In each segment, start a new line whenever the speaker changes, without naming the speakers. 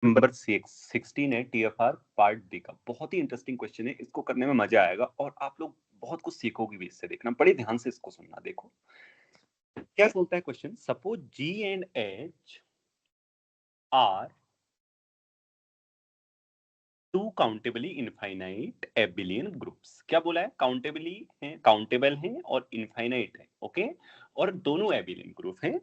Number 16 है TFR part D का। बहुत ही इंटरेस्टिंग क्वेश्चन है, इसको करने में मजा आएगा और आप लोग बहुत कुछ सीखोगे भी इससे। देखना, बड़े ध्यान से इसको सुनना। देखो क्या बोलता है question. Suppose G and H are two countably infinite abelian groups. क्या बोला है? काउंटेबली है, काउंटेबल है और इनफाइनाइट है, ओके। और दोनों एबिलियन ग्रुप हैं,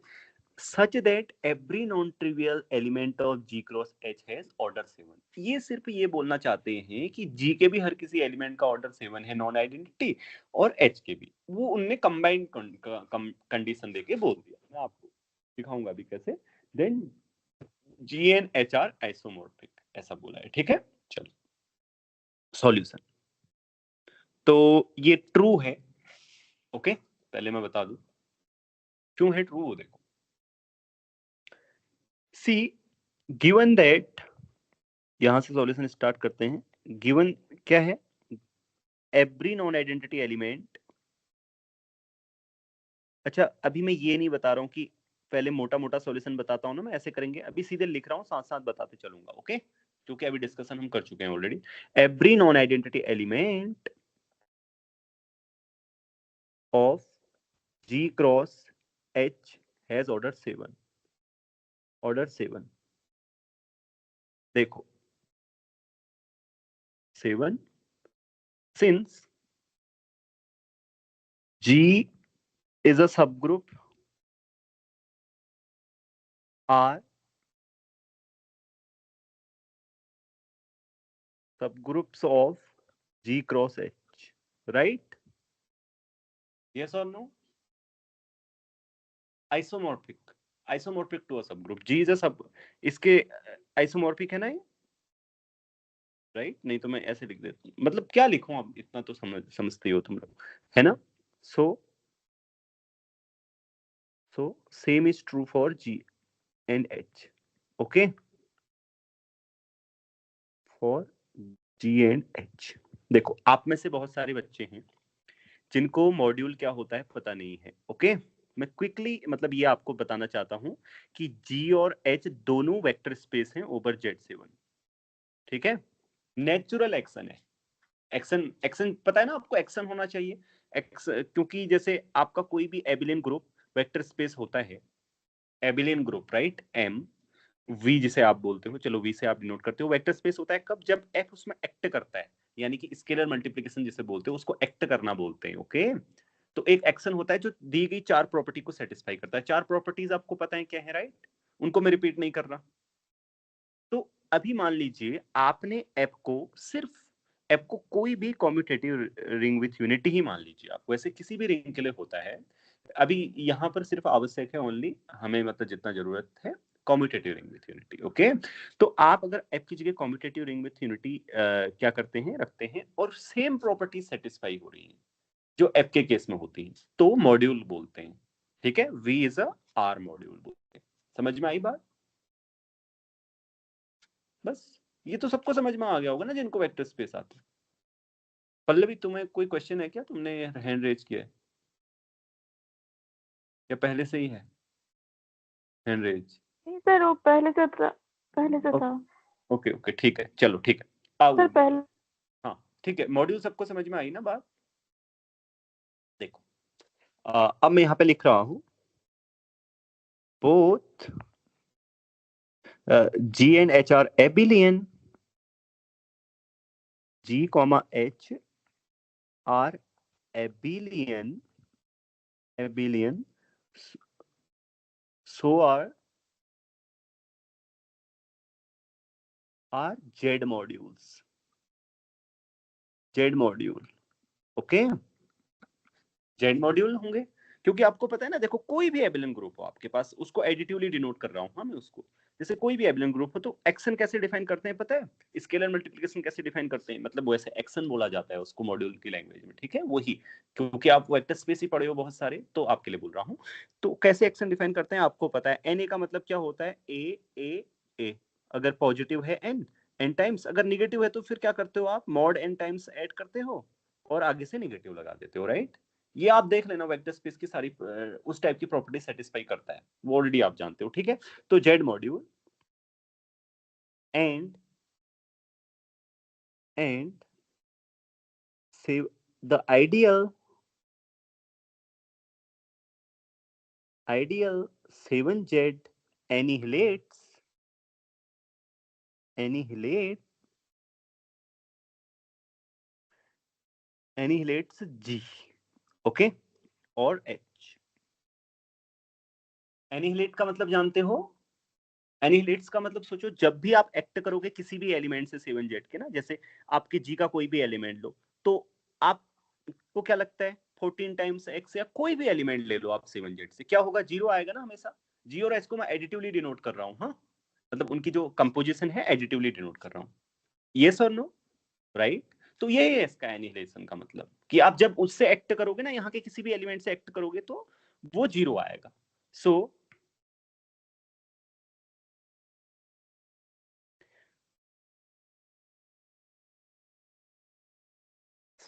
such that every non-trivial element of G cross H has order 7। ये सिर्फ ये बोलना चाहते हैं कि G के भी हर किसी एलिमेंट का ऑर्डर 7 है, नॉन आइडेंटिटी, और H के भी। वो उनने कंबाइंड कंडीशन देके बोल दिया। मैं आपको दिखाऊंगा अभी कैसे। Then G and H are isomorphic, ऐसा बोला है, ठीक है। चलो सॉल्यूशन। तो ये ट्रू है, ओके। पहले मैं बता दूं क्यों है ट्रू, वो देखो। सी गिवन दैट, यहां से सॉल्यूशन स्टार्ट करते हैं। गिवन क्या है? Every non identity element. अच्छा, अभी मैं ये नहीं बता रहा हूं कि पहले मोटा मोटा सॉल्यूशन बताता हूं ना मैं, ऐसे करेंगे। अभी सीधे लिख रहा हूं, साथ साथ बताते चलूंगा, ओके। क्योंकि अभी डिस्कशन हम कर चुके हैं already. Every non identity element of G cross H has order 7। Order 7, देखो 7 since G is a subgroup R subgroups of G cross H, right? Yes or no? Isomorphic, isomorphic to a subgroup. G is a sub, इसके isomorphic है ना ये, right? नहीं तो मैं ऐसे लिख देता हूँ, मतलब क्या लिखूं अब, इतना तो समझते हो तुम लोग, है ना? so same is true for G and H, okay, for G and H। देखो आप में से बहुत सारे बच्चे हैं जिनको मॉड्यूल क्या होता है पता नहीं है, ओके। मैं क्विकली मतलब ये आपको बताना चाहता हूं कि G और H दोनों वेक्टर स्पेस हैं ओवर Z7, ठीक है। नेचुरल एक्शन है, एक्शन, एक्शन पता है ना आपको, एक्शन होना चाहिए। एक्स, क्योंकि जैसे आपका कोई भी एबिलियन ग्रुप वेक्टर स्पेस होता है, abelian group, right. M V जिसे आप बोलते हो, चलो वी से आप डिनोट करते हो, वेक्टर स्पेस होता है कब? जब एफ उसमें एक्ट करता है, यानी कि स्केलर मल्टीप्लिकेशन जिसे बोलते हो, उसको एक्ट करना बोलते हैं, ओके। तो एक एक्शन होता है जो दी गई चार प्रॉपर्टी को सेटिस्फाई करता है। चार प्रॉपर्टीज आपको पता है क्या है, राइट? उनको मैं रिपीट नहीं कर रहा। तो अभी मान लीजिए आपने एप को सिर्फ, एप को कोई भी कॉम्यूटेटिव रिंग विथ यूनिटी ही मान लीजिए आप, वैसे किसी भी रिंग के लिए होता है। अभी यहाँ पर सिर्फ आवश्यक है ओनली हमें, मतलब जितना जरूरत है, commutative ring with unity, okay. तो आप अगर एप की जगह कॉम्यूटेटिव रिंग विथ यूनिटी क्या करते हैं, रखते हैं, और सेम प्रॉपर्टी सेटिस्फाई हो रही है जो एप के केस में होती है, तो मॉड्यूल बोलते हैं, ठीक है। V is a R module बोलते हैं। समझ में आई बात? बस ये तो सबको समझ में आ गया होगा ना जिनको वेक्टर स्पेस आते हैं। पल्लवी तुम्हें कोई क्वेश्चन है क्या? तुमने हैंड रेज किया है या पहले से ही है हैंड रेज?
नहीं सर, वो पहले से था।
ओके ओके ठीक है, चलो ठीक है, आओ।
सर पहले।
हाँ ठीक है, मॉड्यूल सबको समझ में आई ना बात? देखो अब मैं यहाँ पे लिख रहा हूँ both G and H are abelian, G comma H are abelian, abelian, so are Z modules, Z module, okay. Z module होंगे क्योंकि आपको पता है ना, देखो कोई भी एबिलियन ग्रुप हो आपके पास, उसको एडिटिवली डिनोट कर रहा हूं मैं उसको। जैसे कोई भी एबिलियन ग्रुप हो तो एक्शन कैसे डिफाइन करते हैं पता है? स्केलर मल्टीप्लिकेशन कैसे डिफाइन करते हैं, मतलब वैसे एक्शन बोला जाता है उसको मॉड्यूल की लैंग्वेज में, ठीक है। वही, क्योंकि आप वेक्टर स्पेस ही पढ़े हो बहुत सारे, तो आपके लिए बोल रहा हूँ। तो कैसे एक्शन डिफाइन करते हैं आपको पता है। एन ए का मतलब क्या होता है? ए, अगर पॉजिटिव है एन टाइम्स, अगर निगेटिव है तो फिर क्या करते हो आप? मॉड एन टाइम्स ऐड करते हो और आगे से निगेटिव लगा देते हो, राइट। ये आप देख लेना, वेक्टर स्पेस की सारी उस टाइप की प्रॉपर्टी सेटिस्फाई करता है, वो ऑलरेडी आप जानते हो, ठीक है। तो Z module and say the ideal 7Z annihilates G, okay, और H। एनिहिलेट का मतलब जानते हो? एनिहिलेट्स का मतलब सोचो, जब भी आप एक्ट करोगे किसी भी एलिमेंट से 7Z के ना, जैसे आपके G का कोई भी एलिमेंट लो, तो आपको क्या लगता है 14 टाइम्स X या कोई भी एलिमेंट ले लो आप 7Z से, क्या होगा? 0 आएगा ना हमेशा। G और H को मैं एडिटिवली डिनोट कर रहा हूँ, हाँ, मतलब उनकी जो कंपोजिशन है एडिटिवली डिनोट कर रहा हूँ। यस और नो? राइट। तो ये है इसका एनिहिलेशन का मतलब, कि आप जब उससे एक्ट करोगे ना, यहाँ के किसी भी एलिमेंट से एक्ट करोगे तो वो 0 आएगा। सो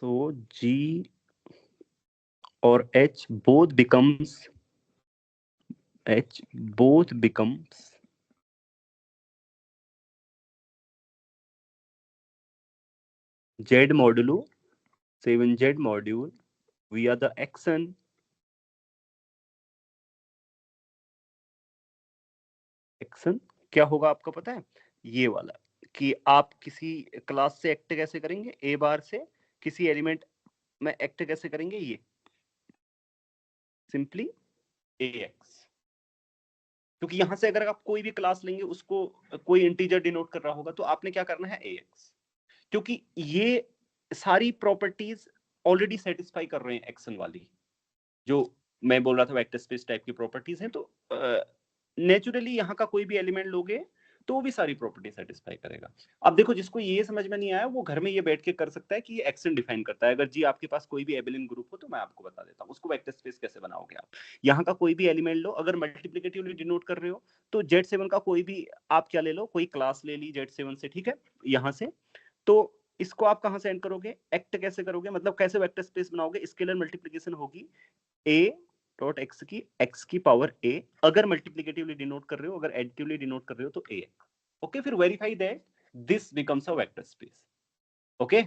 G or H both becomes Z modulo 7Z module via the action क्या होगा आपको पता है? ये वाला, कि आप किसी क्लास से एक्ट कैसे करेंगे, ए बार से किसी एलिमेंट में एक्ट कैसे करेंगे, ये सिंपली AX, क्योंकि यहां से अगर आप कोई भी क्लास लेंगे उसको कोई इंटीजर डिनोट कर रहा होगा, तो आपने क्या करना है AX, क्योंकि ये सारी प्रॉपर्टीज ऑलरेडी सेटिस्फाई कर रहे हैं एक्शन वाली, जो मैं बोल रहा था वेक्टर स्पेस टाइप की प्रॉपर्टीज हैं। तो नेचुरली यहाँ का कोई भी एलिमेंट लोगे तो वो भी सारी प्रॉपर्टी सेटिस्फाई करेगा। अब देखो, जिसको ये समझ में नहीं आया वो घर में ये बैठ के कर सकता है कि ये एक्शन डिफाइन करता है। अगर जी आपके पास कोई भी एबिलियन ग्रुप हो तो मैं आपको बता देता हूँ उसको वेक्टर स्पेस कैसे बनाओगे आप। यहाँ का कोई भी एलिमेंट लो, अगर मल्टीप्लिकेटिवली डिनोट कर रहे हो तो Z7 का कोई भी आप क्या ले लो, कोई क्लास ले ली Z7 से, ठीक है, यहाँ से। तो इसको आप कहाँ से एंड करोगे, एक्ट कैसे करोगे, मतलब कैसे वेक्टर स्पेस बनाओगे? स्केलर मल्टीप्लिकेशन होगी a डॉट x की पावर a, अगर मल्टीप्लिकेटिवली डिनोट कर रहे हो, अगर एडिटिवली डिनोट कर रहे हो तो a। ओके, फिर verify that this becomes a vector space. Okay,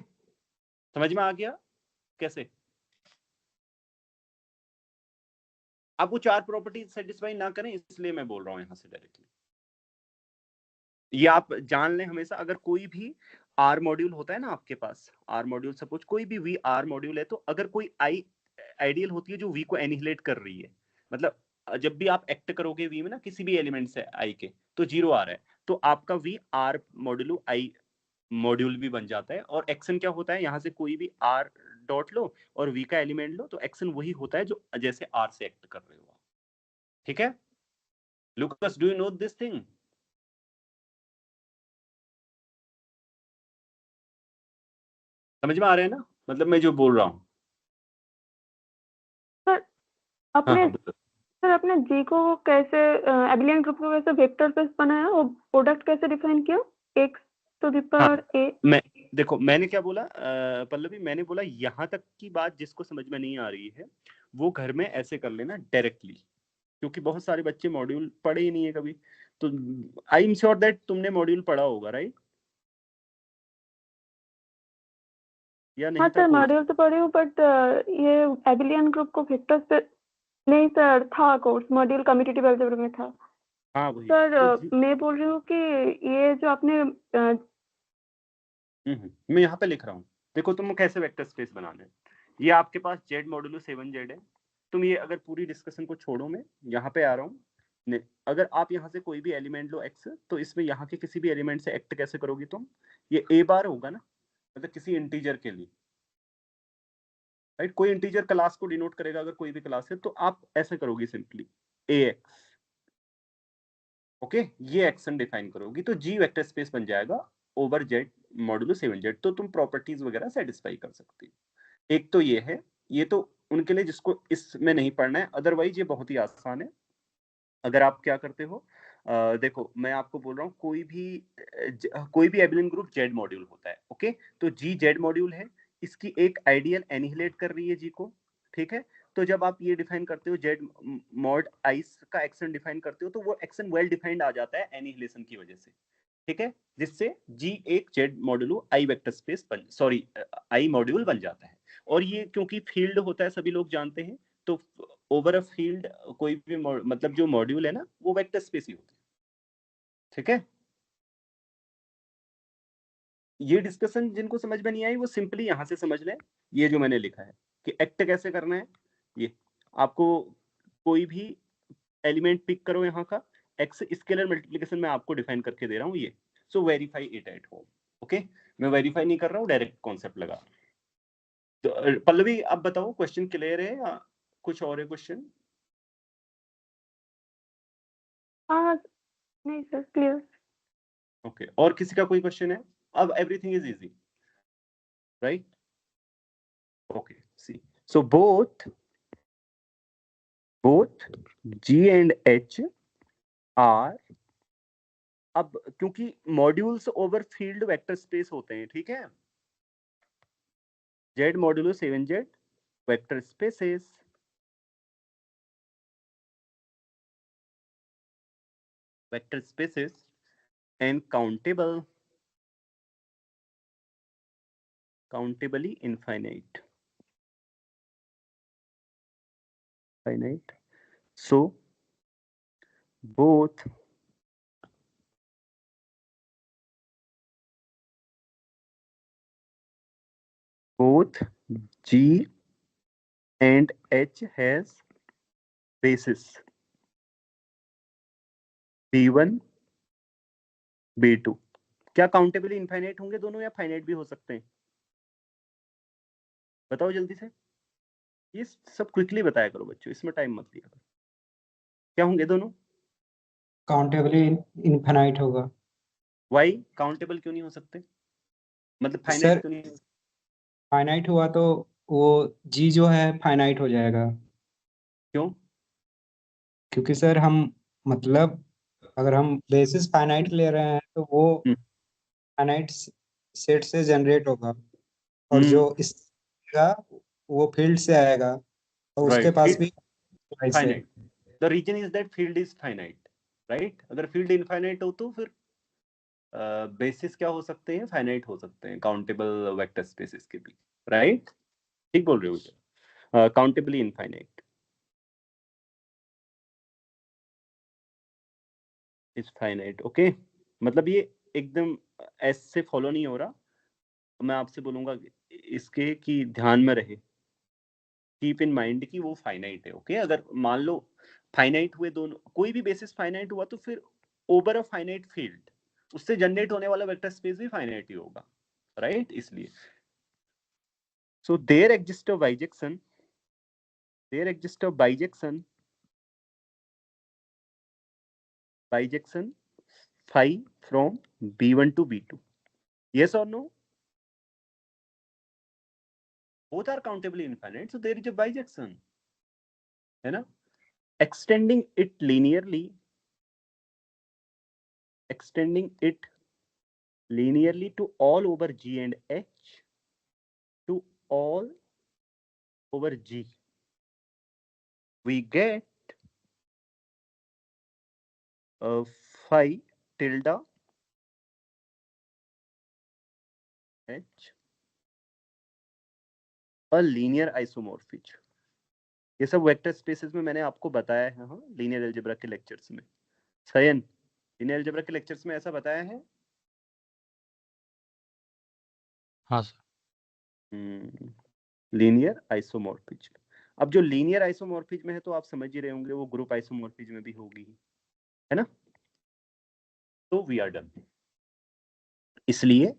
समझ में आ गया कैसे? आप वो चार प्रॉपर्टी सेटिस्फाई ना करें इसलिए मैं बोल रहा हूं यहां से डायरेक्टली। ये आप जान लें हमेशा, अगर कोई भी आर मॉड्यूल होता है ना आपके पास, आर मॉड्यूल सपोज कोई भी वी आर मॉड्यूल है, तो अगर कोई आई आइडियल होती है जो वी को एनिहिलेट कर रही है, मतलब जब भी आप एक्ट करोगे वी में ना किसी भी एलिमेंट से आई के, तो 0 आ रहा है, तो आपका V R modulo I module भी बन जाता है। और एक्शन क्या होता है, यहाँ से कोई भी आर डॉट लो और वी का एलिमेंट लो, तो एक्शन वही होता है जो जैसे आर से एक्ट कर रहे हो। ठीक है looks, do you know this thing? समझ में आ रहा है ना, मतलब मैं जो बोल रहा हूँ?
सर
हाँ
अपने
हाँ
सर अपने जी को कैसे एबिलियन ग्रुप को कैसे वेक्टर स्पेस बनाया और प्रोडक्ट कैसे डिफाइन किया? x टू द
हाँ,
पावर a।
मैं देखो मैंने क्या बोला पल्लवी, मैंने बोला यहाँ तक की बात जिसको समझ में नहीं आ रही है वो घर में ऐसे कर लेना डायरेक्टली, क्योंकि बहुत सारे बच्चे मॉड्यूल पढ़े ही नहीं है कभी। तो आई एम श्योर दैट तुमने मॉड्यूल पढ़ा होगा, राइट? या
हाँ
नहीं था
सर,
कोई?
मॉड्यूल तो पढ़ी हूँ, बट ये एबिलियन ग्रुप को वेक्टर स्पेस नहीं सर, था कोर्स मॉड्यूल कम्यूटेटिव अलजेब्रा में था।
हाँ वही
सर
तो
मैं बोल रही हूँ कि ये जो आपने
मैं यहाँ पे लिख रहा हूँ। देखो तुम कैसे वेक्टर स्पेस बनाना है, ये आपके पास जेड मॉड्यूलो 7Z है। तुम ये अगर पूरी डिस्कशन को छोड़ो, मैं यहाँ पे आ रहा हूँ। अगर आप यहाँ से कोई भी एलिमेंट लो x, तो इसमें यहाँ के किसी भी एलिमेंट से एक्ट कैसे करोगी तुम? ये a बार होगा ना, मतलब किसी इंटीजर के लिए, राइट? कोई इंटीजर क्लास को डिनोट करेगा अगर कोई भी क्लास है, तो आप ऐसे करोगी सिंपली ax। ओके, ये एक्शन डिफाइन करोगी तो जी वेक्टर स्पेस बन जाएगा ओवर जेड मॉड्यूलो 7Z। तो तुम प्रॉपर्टीज वगैरह सेटिस्फाई कर सकती हो। एक तो ये है, ये तो उनके लिए जिसको इसमें नहीं पढ़ना है, अदरवाइज ये बहुत ही आसान है। अगर आप क्या करते हो, देखो मैं आपको बोल रहा हूँ, कोई भी एबिलियन ग्रुप जेड मॉड्यूल होता है, ओके? तो जी जेड मॉड्यूल है, इसकी एक आइडियल एनिहिलेट कर रही है जी को, ठीक है? तो जब आप ये डिफाइन करते हो जेड मॉड आइस का एक्शन डिफाइन करते हो, तो वो एक्शन वेल डिफाइंड आ जाता है एनिहिलेशन की वजह से। ठीक है, जिससे जी एक Z modulo I vector space I module बन जाता है। और ये क्योंकि फील्ड होता है सभी लोग जानते हैं, तो ओवर अ फील्ड कोई भी मतलब जो मॉड्यूल है ना वो वेक्टर स्पेस ही होता है। ठीक है, ये डिस्कशन जिनको समझ में नहीं आई वो सिंपली यहां से समझ लें, ये जो मैंने लिखा है कि एक्ट कैसे करना है। ये आपको कोई भी एलिमेंट पिक करो यहाँ का, एक्स स्केलर मल्टीप्लिकेशन में आपको डिफाइन करके दे रहा हूँ ये। So verify it at home. Okay, मैं वेरीफाई नहीं कर रहा हूँ, डायरेक्ट कॉन्सेप्ट लगा। तो पल्लवी आप बताओ, क्वेश्चन क्लियर है या कुछ और है क्वेश्चन?
हाँ नहीं सर, क्लियर।
ओके, और किसी का कोई क्वेश्चन है? अब everything is easy, right? Okay, see so both G and H are, अब क्योंकि modules over field vector space होते हैं, ठीक है, Z modulo 7Z vector spaces, vector spaces and countably infinite, finite. So both G and H has basis B1 B2। क्या countably infinite होंगे दोनों या फाइनाइट भी हो सकते हैं? बताओ जल्दी से, ये सब क्विकली बताया करो बच्चों, इसमें टाइम मत लिया करो। क्या होंगे दोनों?
काउंटेबली इनफाइनाइट होगा।
वाई काउंटेबल क्यों नहीं हो सकते, मतलब फाइनाइट
सर
क्यों नहीं?
फाइनाइट हुआ तो वो जी जो है फाइनाइट हो जाएगा,
क्यों?
क्योंकि सर हम मतलब अगर हम बेसिस फाइनाइट ले रहे हैं तो वो फाइनाइट सेट से जनरेट होगा, और जो इसका वो फील्ड से आएगा और उसके
राइट,
पास
इट
भी से।
Finite, the reason is that field is finite, right? अगर फील्ड इनफाइनाइट हो तो फिर बेसिस क्या हो सकते हैं, फाइनाइट हो सकते हैं, काउंटेबल वेक्टर स्पेसेस के भी, राइट? ठीक बोल रहे हो, countably infinite is finite. Okay, मतलब ये एकदम ऐसे फॉलो नहीं हो रहा, मैं आपसे बोलूंगा इसके कि ध्यान में रहे, कीप इन माइंड कि वो फाइनाइट है। ओके, अगर मान लो फाइनाइट हुए दोनों, कोई भी बेसिस फाइनाइट हुआ तो फिर ओवर अ फाइनाइट फील्ड उससे जनरेट होने वाला वेक्टर स्पेस भी फाइनाइट ही होगा, राइट? इसलिए so there exist a bijection, phi from B1 to B2, yes or no? Both are countably infinite, so there is a bijection, है ना? extending it linearly to all over G and H, to all over G, we get phi tilde H a linear isomorphism। ये सब vector spaces में मैंने आपको बताया है, हाँ, लीनियर अलजेब्रा के लेक्चर्स में। सयन, लीनियर अलजेब्रा के लेक्चर्स में ऐसा बताया है?
हाँ सर।
Linear isomorphism. अब जो लीनियर आइसोमॉर्फिज्म है तो आप समझ ही रहे होंगे वो ग्रुप आइसोमॉर्फिज्म में भी होगी, है ना? तो वी आर डन। इसलिए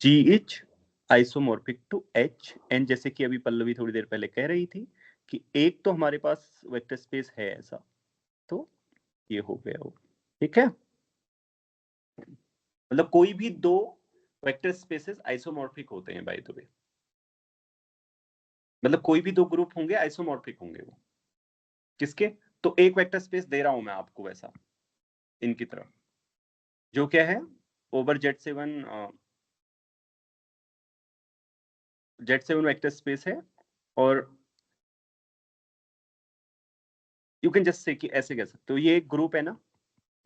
G is isomorphic to H, and जैसे कि अभी पल्लवी थोड़ी देर पहले कह रही थी कि एक तो हमारे पास वेक्टर स्पेस है ऐसा, तो ये हो गया वो, ठीक है? मतलब कोई भी दो वेक्टर स्पेसेस आइसोमॉर्फिक होते हैं बाय द वे, मतलब कोई भी दो ग्रुप होंगे आइसोमॉर्फिक होंगे वो किसके? तो एक वेक्टर स्पेस दे रहा हूं मैं आपको वैसा इनकी तरफ, जो क्या है ओवर Z7 वेक्टर स्पेस है, और यू कैन जस्ट से कि ऐसे कह सकते हो ये एक ग्रुप है ना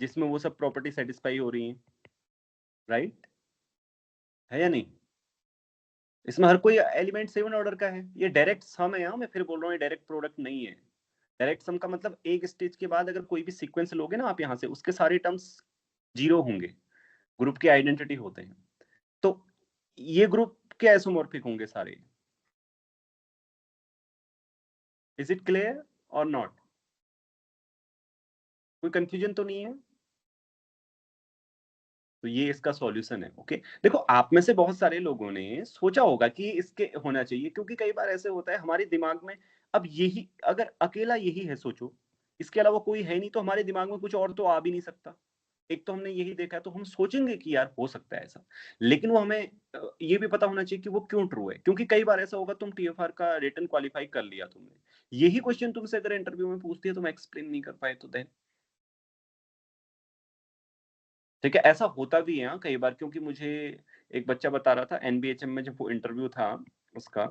जिसमें वो सब प्रॉपर्टी सेटिस्फाई हो रही हैं, राइट है या नहीं? इसमें हर कोई एलिमेंट 7 ऑर्डर का है। ये डायरेक्ट सम है, मैं फिर बोल रहा हूँ, ये डायरेक्ट प्रोडक्ट नहीं है। डायरेक्ट सम का मतलब एक स्टेज के बाद अगर कोई भी सीक्वेंस लोगे ना आप यहाँ से, उसके सारे टर्म्स 0 होंगे, ग्रुप की आइडेंटिटी होते हैं। तो ये ग्रुप के आइसोमॉर्फिक होंगे सारे। इज इट क्लियर और नॉट? कोई कंफ्यूजन तो नहीं है? तो ये इसका सॉल्यूशन है। ओके, देखो आप में से बहुत सारे लोगों ने सोचा होगा कि इसके होना चाहिए, क्योंकि कई बार ऐसे होता है हमारे दिमाग में, अब यही अगर अकेला यही है सोचो, इसके अलावा कोई है नहीं, तो हमारे दिमाग में कुछ और तो आ भी नहीं सकता। एक तो हमने यही देखा है, तो हम सोचेंगे कि यार हो सकता है ऐसा, लेकिन वो हमें ये भी पता होना चाहिए कि वो क्यों ट्रू है। क्योंकि कई बार ऐसा होगा तुम टीएफआर का रिटन क्वालिफाई कर लिया तुमने, यही क्वेश्चन तुमसे अगर इंटरव्यू में पूछती है, तुम एक्सप्लेन नहीं कर पाए, तो देन ठीक है। ऐसा होता भी है हाँ, कई बार। क्योंकि मुझे एक बच्चा बता रहा था एनबीएचएम में, जब वो इंटरव्यू था उसका,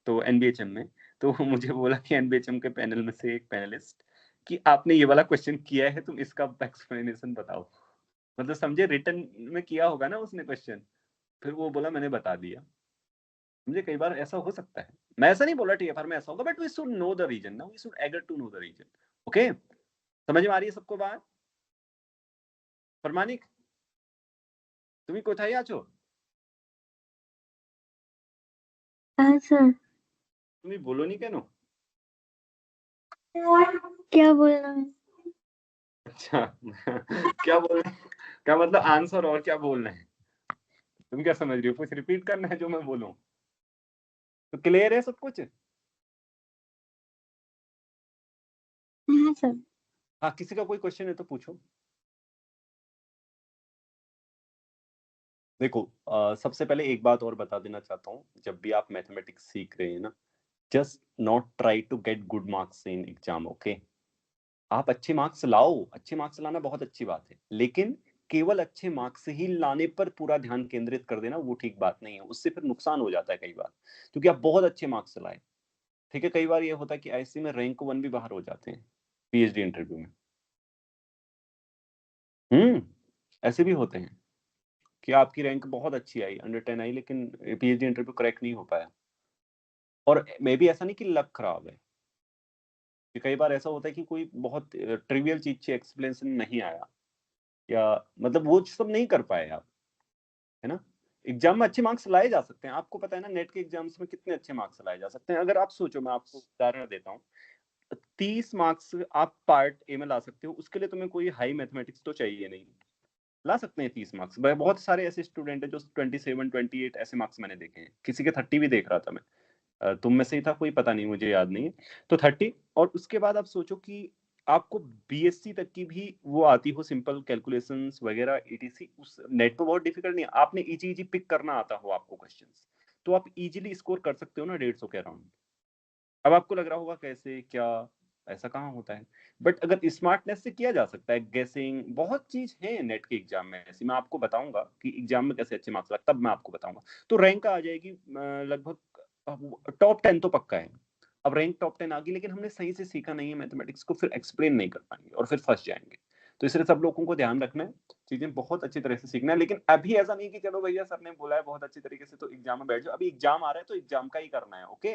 तो एनबीएचएम में, तो वो मुझे बोला कि एनबीएचएम के पैनल में से एक पैनलिस्ट, कि आपने ये वाला क्वेश्चन किया है, तुम इसका एक्सप्लेनेशन बताओ। मतलब समझे, रिटन में किया होगा ना उसने क्वेश्चन, फिर वो बोला मैंने बता दिया। मुझे कई बार ऐसा हो सकता है, मैं ऐसा नहीं बोला टीएफआर में ऐसा होगा, but we should know the reason ना, we should eager to know the reason. Okay, समझ में आ रही है सबको बात? प्रमाणिक তুমি কোথায় আছো?
हाँ सर।
তুমি बोलोनी কেন?
क्या बोलना है?
अच्छा क्या बोलना, क्या मतलब आंसर और क्या बोलना है? तुम क्या समझ रही हो, कुछ रिपीट करना है जो मैं बोलूं? तो क्लियर है सब कुछ?
हाँ सर।
हाँ, किसी का कोई क्वेश्चन है तो पूछो। देखो सबसे पहले एक बात और बता देना चाहता हूँ, जब भी आप मैथमेटिक्स सीख रहे हैं ना, just not try to get good marks in exam. Okay, आप अच्छे मार्क्स लाओ, अच्छे मार्क्स लाना बहुत अच्छी बात है, लेकिन केवल अच्छे मार्क्स ही लाने पर पूरा ध्यान केंद्रित कर देना वो ठीक बात नहीं है। उससे फिर नुकसान हो जाता है कई बार, क्योंकि आप बहुत अच्छे मार्क्स लाए, ठीक है, कई बार ये होता है कि ऐसे में रैंक 1 भी बाहर हो जाते हैं पीएचडी इंटरव्यू में। ऐसे भी होते हैं कि आपकी रैंक बहुत अच्छी आई, अंडर 10 आई, लेकिन पीएचडी इंटरव्यू क्रैक नहीं हो पाया। और मे बी ऐसा नहीं कि लक खराब है, कि कई बार ऐसा होता है कि कोई बहुत ट्रिवियल चीज से एक्सप्लेनेशन नहीं आया, या मतलब वो सब नहीं कर पाए आप, है ना। एग्जाम में अच्छे मार्क्स लाए जा सकते हैं, आपको पता है ना नेट के एग्जाम्स में कितने अच्छे मार्क्स लाए जा सकते हैं। अगर आप सोचो, मैं आपको उदाहरण देता हूँ, 30 मार्क्स आप पार्ट ए में ला सकते हो, उसके लिए तुम्हें कोई हाई मैथमेटिक्स तो चाहिए नहीं, ला सकते हैं 30 मार्क्स। बहुत सारे ऐसे स्टूडेंट हैं जो 27 28 ऐसे मार्क्स मैंने देखे हैं, किसी के 30 भी देख रहा था मैं, तुम में से ही था कोई, पता नहीं, मुझे याद नहीं है। तो 30, और उसके बाद आप सोचो कि आपको बीएससी तक की भी वो आती हो, सिंपल कैलकुलेशंस वगैरह ईटीसी, उस नेट पे बहुत डिफिकल्ट नहीं है, आपने इजी इजी पिक करना आता हो आपको क्वेश्चंस, तो आप इजीली स्कोर कर सकते हो ना 150 के अराउंड। अब आपको लग रहा होगा कैसे क्या, ऐसा कहाँ होता है, बट अगर स्मार्टनेस से किया जा सकता है, गेसिंग, बहुत चीज है नेट के एग्जाम में ऐसी। मैं आपको बताऊंगा कि एग्जाम में कैसे अच्छे मार्क्स लग, तब मैं आपको बताऊंगा। तो रैंक आ जाएगी लगभग टॉप 10 तो पक्का है। अब रैंक टॉप 10 आ गई, लेकिन हमने सही से सीखा नहीं है मैथमेटिक्स को, फिर एक्सप्लेन नहीं कर पाएंगे और फिर फंस जाएंगे। तो इसलिए सब लोगों को ध्यान रखना है, चीजें बहुत अच्छी तरह से सीखना है। लेकिन अभी ऐसा नहीं कि चलो भैया सर ने बोला है बहुत अच्छी तरीके से तो एग्जाम में बैठ जाओ, अभी एग्जाम आ रहा है तो एग्जाम का ही करना है। ओके,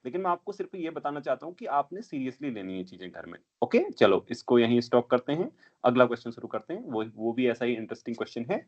लेकिन मैं आपको सिर्फ ये बताना चाहता हूँ कि आपने सीरियसली लेनी है चीजें घर में। ओके, चलो इसको यहीं स्टॉप करते हैं, अगला क्वेश्चन शुरू करते हैं, वो भी ऐसा ही इंटरेस्टिंग क्वेश्चन है।